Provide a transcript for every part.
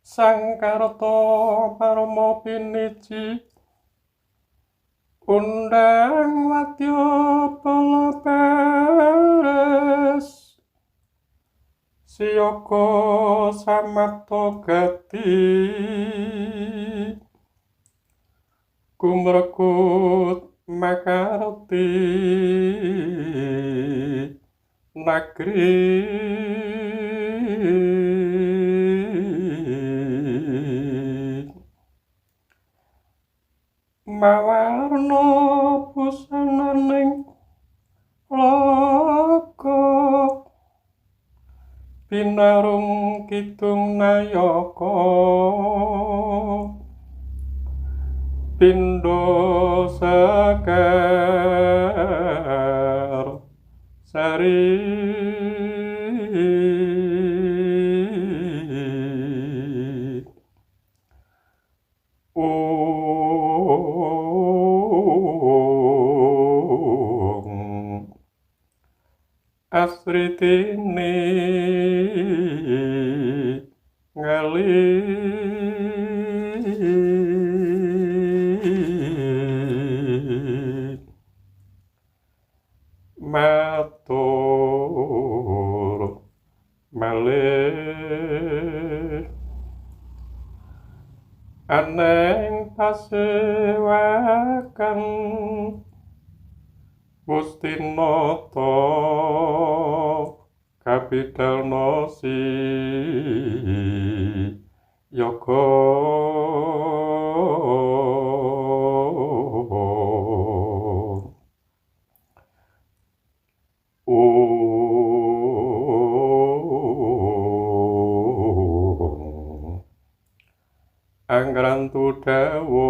Sangkarta Parama Piniji undang wadya peleperes siyaga samapta gati kumrekut makarti nagri mawarna busananing loka pinarung kidung nayaka pindha sekar sari Asritine ngali matur malih aneng pasewakan Gusti Nata kapidalna si yoga Angrantu dawuhipun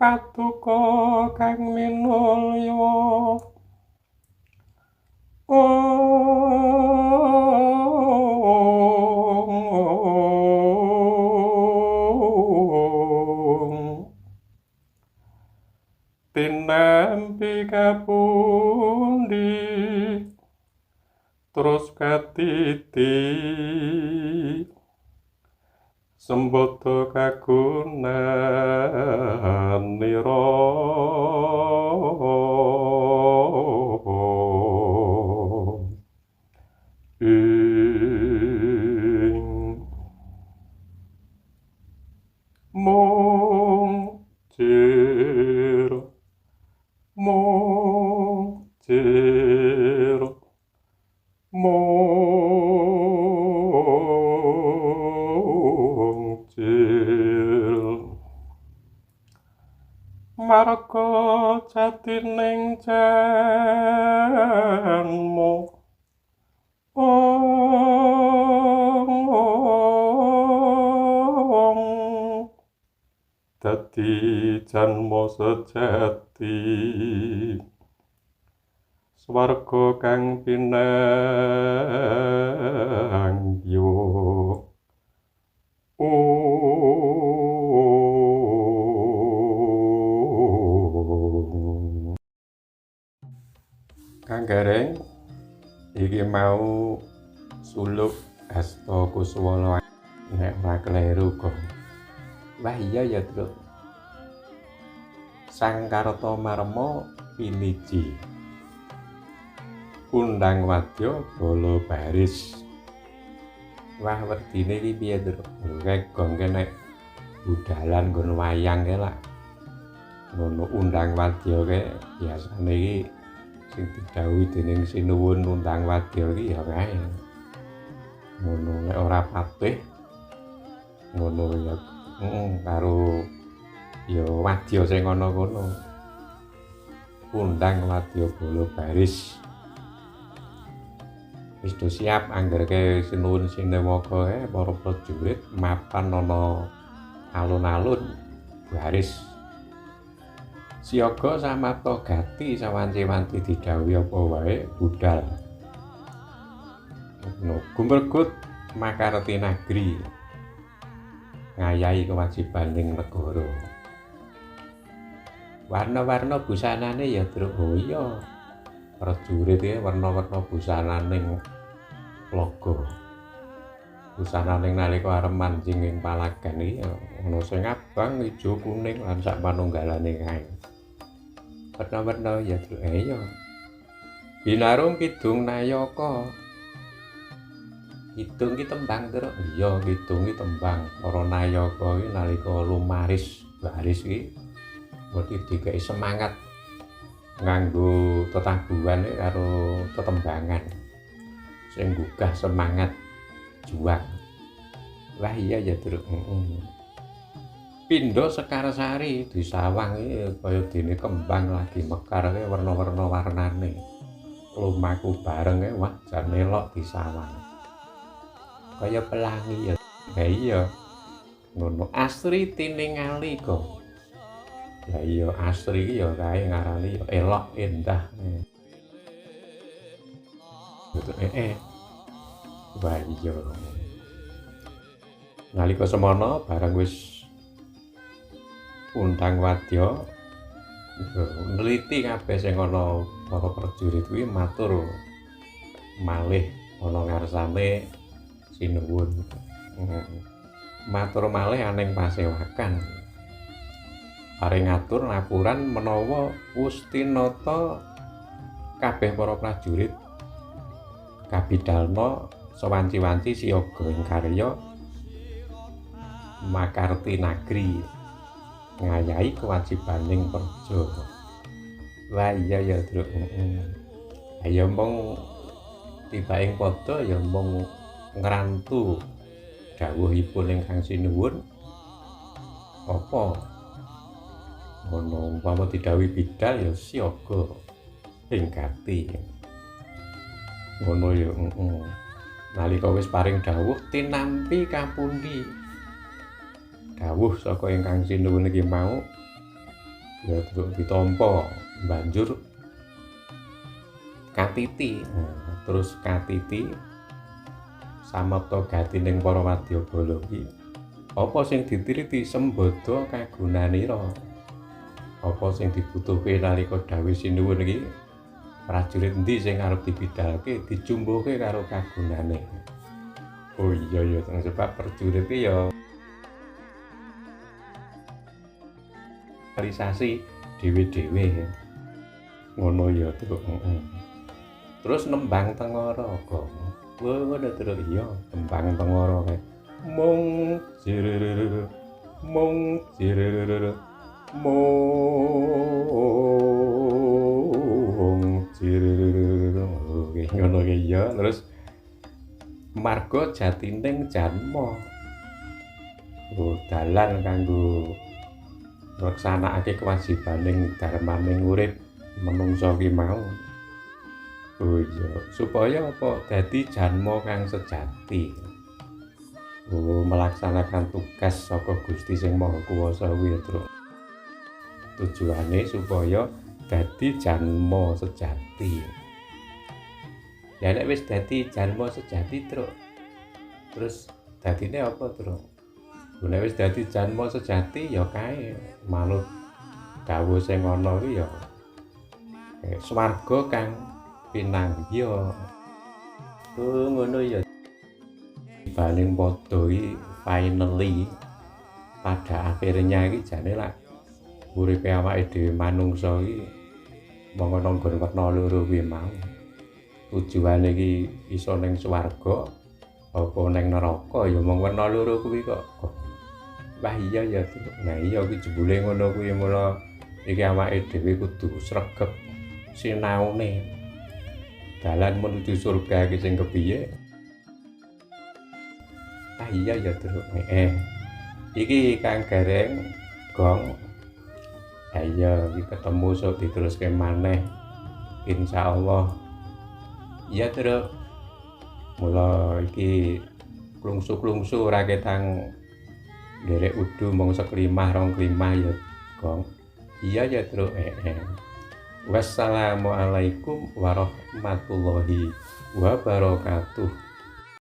Patuko kang minulya tinampi kapundi terus katiti sembodo kagunanira ing mungcir marga jatining janmu dadi janmu sejati swarga kang pinangyo Kang Gareng iki mau suluk Hasta Kuswala nek ora kleru kok. Wah iya ya, Truk. Sangkarta Marma Piniji undang wadya bala baris. Wah wedine iki piye, Truk? Kek gongke nek budalan nggon wayang ke lah. Ngono undang wadya ke biasane iki sing didhawuhi dening Sinuwun undang wadya iki ya kae. Ngono nek ora patih ngono ya karo ya wadya sing ana kono. Undang wadya bala baris. Wis do siap anggerke Sinuwun Sinewaka para prajurit mapan ana alun-alun baris. Siyaga samapta gati sawanci-wanci didhawuhi apa wae budal. Gumregut makarti nagri ngayahi kewajibaning negara. Warna-warna busanane ya Truk. Oh iya. Prajurit iki warna-warna busanane logo. Busanane nalika arep mancing ing palagan iki ana sing abang, ijo, kuning lan sak manunggalane kae. Warna-warna ya Truk. Iya. Binarung kidung nayaka. Kidung ki tembang Truk. Iya, kidung ki tembang. Para nayaka iki nalika lumaris baris iki mesti dikai semangat nganggo tetabuhan karo tetembangan sing gugah semangat juang. Wah iya ya Truk. Pindha Sekarsari disawang iki kaya dene kembang lagi mekar ki warna-warna warnane. Lumaku bareng wah jan elok disawang. Kaya pelangi ya. Lah iya. Ngono asri tiningali kok. Lah iya asri iki ya kae ngarani elok endah. Betul Wah iya. Nalika semana bareng wis undang wadya neliti kabeh sing ana para prajurit kuwi matur malih ana ngarsane sinuwun. Matur malih aning pasewakan. Paring ngatur laporan menawa Ustinata kabeh para prajurit kabidalna sewanci-wanci siaga ing karya makarti nagri ngayahi kewajibaning praja. Wah iya ya Truk. Ayo mong tibaing padha ya mong ngrantu dawuhipun ingkang sinuwun apa ngono umpama didhawuhi bidal ya siaga ing gati. Ngono ya nalika wis paring dawuh tinampi kapundi dawuh saka ingkang sinuwun iki mau ya ditampa banjur katiti. Terus katiti samapta gatining para wadyabala iki apa sing ditiriti sembada kagunanira, apa sing dibutuhke nalika dawuh sinuwun iki prajurit endi sing arep dibidalke dijumbuhke karo kagunane. Oh iya ya sebab prajurit iki ya realisasi dhewe-dhewe ngono ya Truk. Terus nembang tengara kok. Ngono Truk iya tembang tengara kae. Mung jirere mung jirere mung jirere. Oke ngono ya iya. Terus marga jatining janma. Oh dalan kanggo nglaksanakake kewajibaning darmaning urip menungsa ki mau. Oh iya, supaya apa dadi janma kang sejati. Oh melaksanakan tugas saka Gusti sing Maha Kuwasa kuwi Truk. Tujuane supaya dadi janma sejati. Ya nek wis dadi janma sejati Truk. Terus dadine apa Truk? Nek wis dadi janma sejati ya kae manut dawuh sing ana kuwi ya swarga kang pinanggya. Ngono ya. Baling padha iki finally pada akhirnya iki jane lak uripe awake dhewe manungsa iki mongko nggon werna loro kuwi mau. Tujuane iki iso ning swarga apa ning neraka ya mung werna loro kuwi kok. Wah iya ya. Nah iya iki jebule ngono kuwi mula iki awake dhewe kudu sregep sinaune. Dalan menuju surga iki sing kepiye? Ah iya ya Truk. Iki Kang Gareng Gong. Ayo iki ketemu sok diteruske maneh. Insyaallah. Iya Truk. Mula iki klungsu-klungsu ora ketang derek udu mong seklimah rong klimah ya Gong. Iya ya Truk. Wassalamualaikum warahmatullahi wabarakatuh.